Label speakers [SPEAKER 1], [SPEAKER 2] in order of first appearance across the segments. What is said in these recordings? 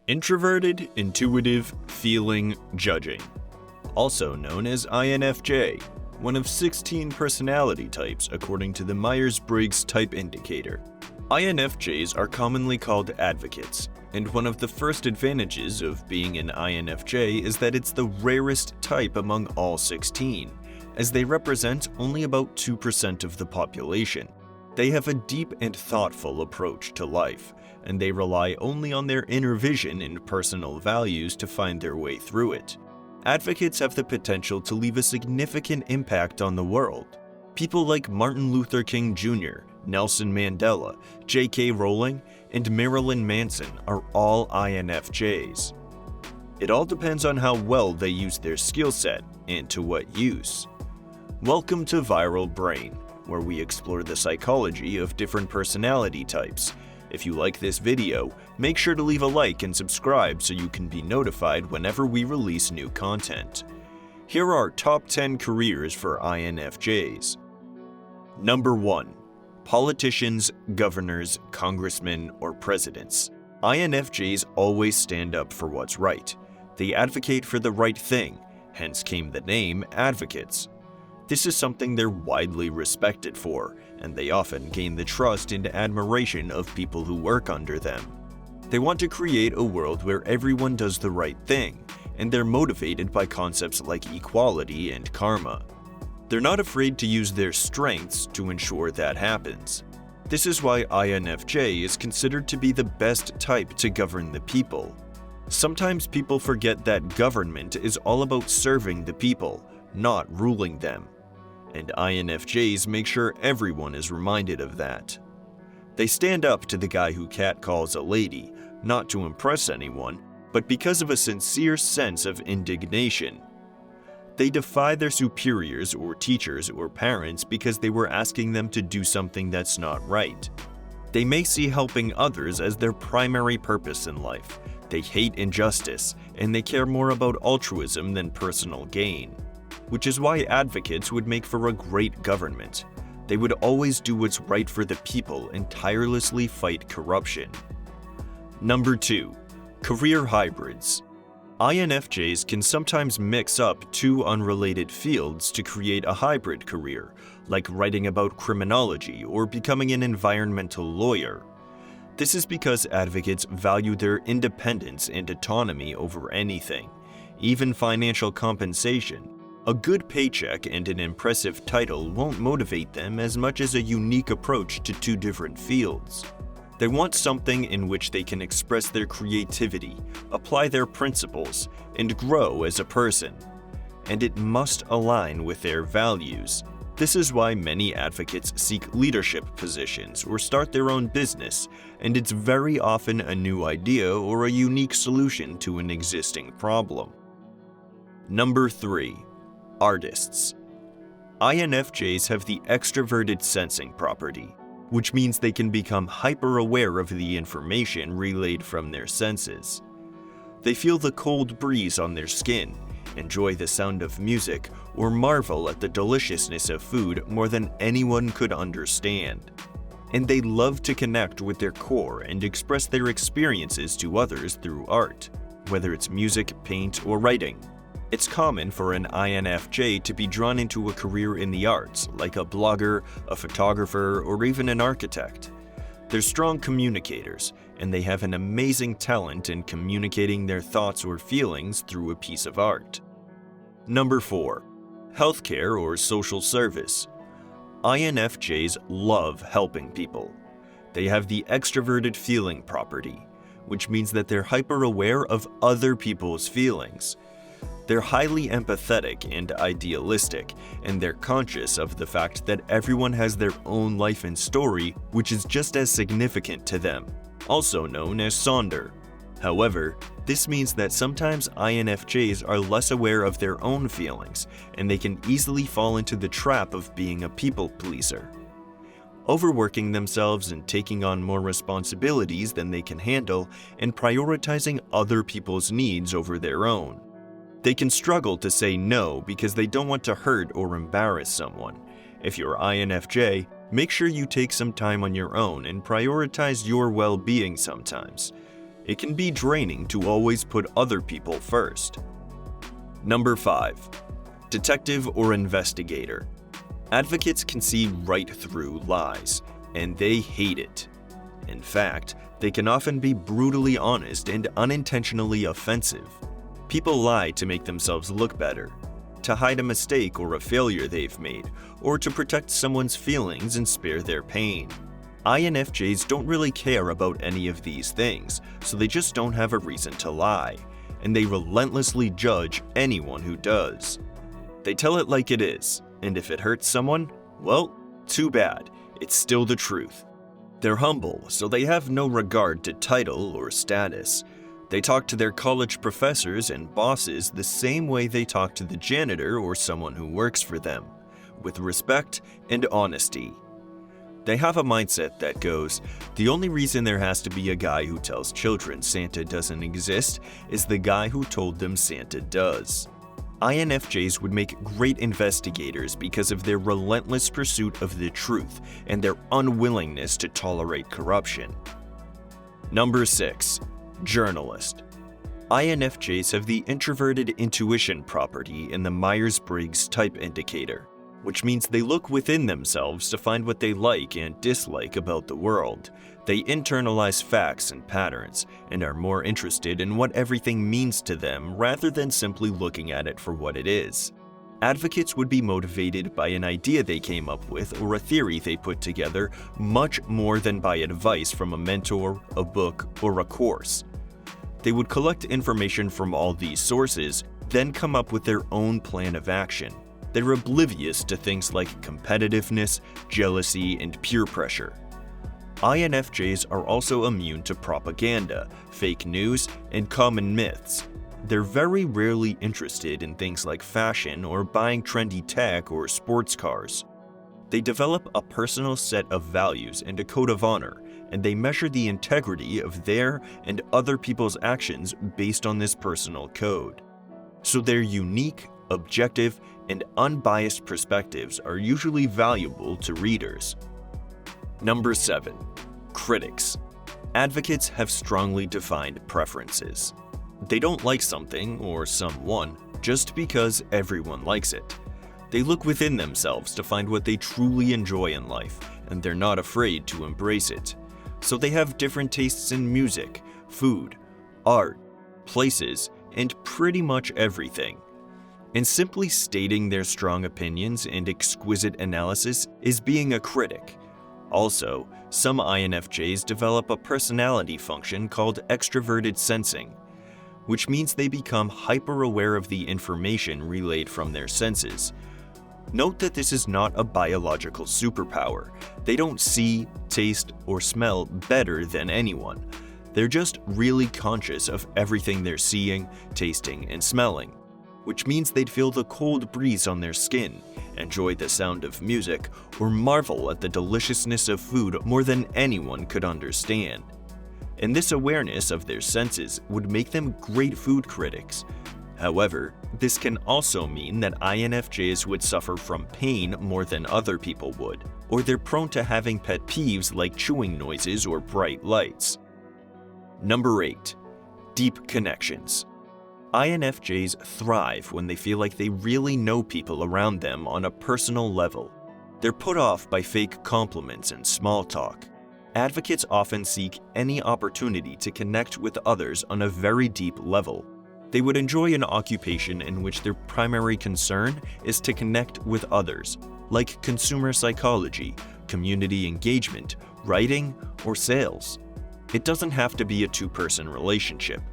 [SPEAKER 1] Introverted, intuitive, feeling, judging. Also known as INFJ, one of 16 personality types according to the Meyers-Briggs Type Indicator. INFJs are commonly called advocates, and one of the first advantages of being an INFJ is that it's the rarest type among all 16, as they represent only about 2% of the population. They have a deep and thoughtful approach to life, and they rely only on their inner vision and personal values to find their way through it. Advocates have the potential to leave a significant impact on the world. People like Martin Luther King Jr., Nelson Mandela, J.K. Rowling, and Marilyn Manson are all INFJs. It all depends on how well they use their skill set and to what use. Welcome to Viral Brain, where we explore the psychology of different personality types. If you like this video, make sure to leave a like and subscribe so you can be notified whenever we release new content. Here are our top 10 careers for INFJs. Number 1. Politicians, governors, congressmen, or presidents. INFJs always stand up for what's right. They advocate for the right thing, hence came the name advocates. This is something they're widely respected for, and they often gain the trust and admiration of people who work under them. They want to create a world where everyone does the right thing, and they're motivated by concepts like equality and karma. They're not afraid to use their strengths to ensure that happens. This is why INFJ is considered to be the best type to govern the people. Sometimes people forget that government is all about serving the people, not ruling them. And INFJs make sure everyone is reminded of that. They stand up to the guy who catcalls a lady, not to impress anyone, but because of a sincere sense of indignation. They defy their superiors or teachers or parents because they were asking them to do something that's not right. They may see helping others as their primary purpose in life. They hate injustice, and they care more about altruism than personal gain. Which is why advocates would make for a great government. They would always do what's right for the people and tirelessly fight corruption. Number 2. Career hybrids. INFJs can sometimes mix up two unrelated fields to create a hybrid career, like writing about criminology or becoming an environmental lawyer. This is because advocates value their independence and autonomy over anything, even financial compensation. A good paycheck and an impressive title won't motivate them as much as a unique approach to two different fields. They want something in which they can express their creativity, apply their principles, and grow as a person. And it must align with their values. This is why many advocates seek leadership positions or start their own business, and it's very often a new idea or a unique solution to an existing problem. Number 3. Artists. INFJs have the extroverted sensing property, which means they can become hyper-aware of the information relayed from their senses. They feel the cold breeze on their skin, enjoy the sound of music, or marvel at the deliciousness of food more than anyone could understand. And they love to connect with their core and express their experiences to others through art, whether it's music, paint, or writing. It's common for an INFJ to be drawn into a career in the arts, like a blogger, a photographer, or even an architect. They're strong communicators, and they have an amazing talent in communicating their thoughts or feelings through a piece of art. Number 4. Healthcare or social service. INFJs love helping people. They have the extroverted feeling property, which means that they're hyper-aware of other people's feelings. They're highly empathetic and idealistic, and they're conscious of the fact that everyone has their own life and story, which is just as significant to them, also known as Sonder. However, this means that sometimes INFJs are less aware of their own feelings, and they can easily fall into the trap of being a people pleaser. Overworking themselves and taking on more responsibilities than they can handle, and prioritizing other people's needs over their own. They can struggle to say no because they don't want to hurt or embarrass someone. If you're INFJ, make sure you take some time on your own and prioritize your well-being sometimes. It can be draining to always put other people first. Number 5. Detective or investigator. Advocates can see right through lies, and they hate it. In fact, they can often be brutally honest and unintentionally offensive. People lie to make themselves look better, to hide a mistake or a failure they've made, or to protect someone's feelings and spare their pain. INFJs don't really care about any of these things, so they just don't have a reason to lie, and they relentlessly judge anyone who does. They tell it like it is, and if it hurts someone, well, too bad, it's still the truth. They're humble, so they have no regard to title or status. They talk to their college professors and bosses the same way they talk to the janitor or someone who works for them, with respect and honesty. They have a mindset that goes, the only reason there has to be a guy who tells children Santa doesn't exist is the guy who told them Santa does. INFJs would make great investigators because of their relentless pursuit of the truth and their unwillingness to tolerate corruption. Number 6. Journalist. INFJs have the introverted intuition property in the Meyers-Briggs Type Indicator, which means they look within themselves to find what they like and dislike about the world. They internalize facts and patterns, and are more interested in what everything means to them rather than simply looking at it for what it is. Advocates would be motivated by an idea they came up with or a theory they put together much more than by advice from a mentor, a book, or a course. They would collect information from all these sources, then come up with their own plan of action. They're oblivious to things like competitiveness, jealousy, and peer pressure. INFJs are also immune to propaganda, fake news, and common myths. They're very rarely interested in things like fashion or buying trendy tech or sports cars. They develop a personal set of values and a code of honor, and they measure the integrity of their and other people's actions based on this personal code. So their unique, objective, and unbiased perspectives are usually valuable to readers. Number 7. Critics. Advocates have strongly defined preferences. They don't like something or someone just because everyone likes it. They look within themselves to find what they truly enjoy in life, and they're not afraid to embrace it. So they have different tastes in music, food, art, places, and pretty much everything. And simply stating their strong opinions and exquisite analysis is being a critic. Also, some INFJs develop a personality function called extroverted sensing, which means they become hyper-aware of the information relayed from their senses. Note that this is not a biological superpower. They don't see, taste, or smell better than anyone. They're just really conscious of everything they're seeing, tasting, and smelling, which means they'd feel the cold breeze on their skin, enjoy the sound of music, or marvel at the deliciousness of food more than anyone could understand. And this awareness of their senses would make them great food critics. However, this can also mean that INFJs would suffer from pain more than other people would, or they're prone to having pet peeves like chewing noises or bright lights. Number 8. Deep connections. INFJs thrive when they feel like they really know people around them on a personal level. They're put off by fake compliments and small talk. Advocates often seek any opportunity to connect with others on a very deep level. They would enjoy an occupation in which their primary concern is to connect with others, like consumer psychology, community engagement, writing, or sales. It doesn't have to be a two-person relationship.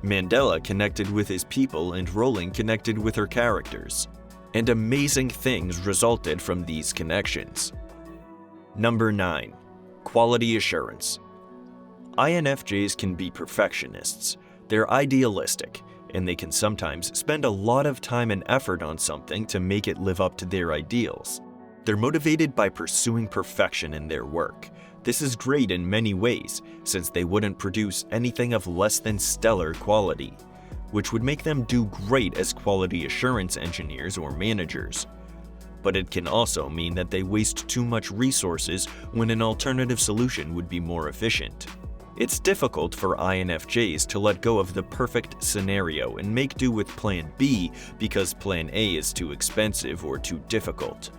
[SPEAKER 1] Mandela connected with his people and Rowling connected with her characters, and amazing things resulted from these connections. Number 9. Quality assurance. INFJs can be perfectionists. They're idealistic, and they can sometimes spend a lot of time and effort on something to make it live up to their ideals. They're motivated by pursuing perfection in their work. This is great in many ways, since they wouldn't produce anything of less than stellar quality, which would make them do great as quality assurance engineers or managers. But it can also mean that they waste too much resources when an alternative solution would be more efficient. It's difficult for INFJs to let go of the perfect scenario and make do with Plan B because Plan A is too expensive or too difficult.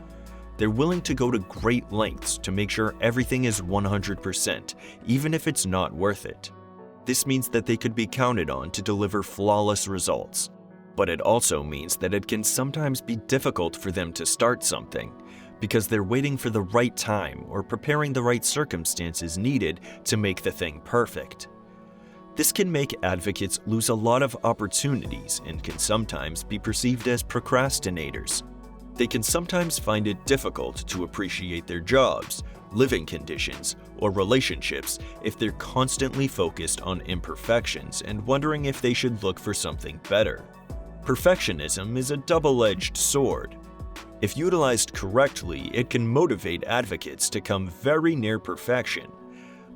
[SPEAKER 1] They're willing to go to great lengths to make sure everything is 100%, even if it's not worth it. This means that they could be counted on to deliver flawless results. But it also means that it can sometimes be difficult for them to start something, because they're waiting for the right time or preparing the right circumstances needed to make the thing perfect. This can make advocates lose a lot of opportunities and can sometimes be perceived as procrastinators. They can sometimes find it difficult to appreciate their jobs, living conditions, or relationships if they're constantly focused on imperfections and wondering if they should look for something better. Perfectionism is a double-edged sword. If utilized correctly, it can motivate advocates to come very near perfection.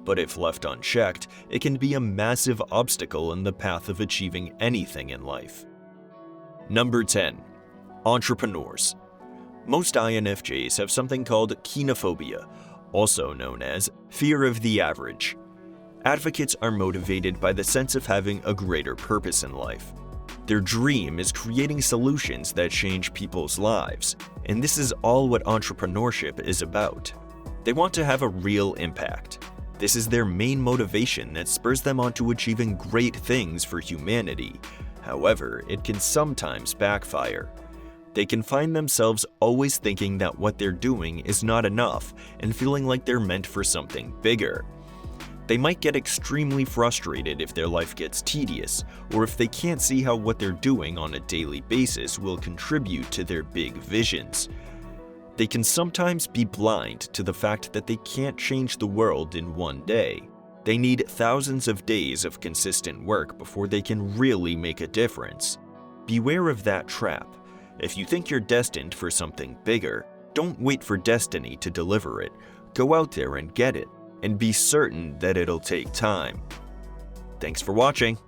[SPEAKER 1] But if left unchecked, it can be a massive obstacle in the path of achieving anything in life. Number 10. Entrepreneurs. Most INFJs have something called kenophobia, also known as fear of the average. Advocates are motivated by the sense of having a greater purpose in life. Their dream is creating solutions that change people's lives, and this is all what entrepreneurship is about. They want to have a real impact. This is their main motivation that spurs them on to achieving great things for humanity. However, it can sometimes backfire. They can find themselves always thinking that what they're doing is not enough and feeling like they're meant for something bigger. They might get extremely frustrated if their life gets tedious, or if they can't see how what they're doing on a daily basis will contribute to their big visions. They can sometimes be blind to the fact that they can't change the world in one day. They need thousands of days of consistent work before they can really make a difference. Beware of that trap. If you think you're destined for something bigger, don't wait for destiny to deliver it. Go out there and get it. And be certain that it'll take time. Thanks for watching.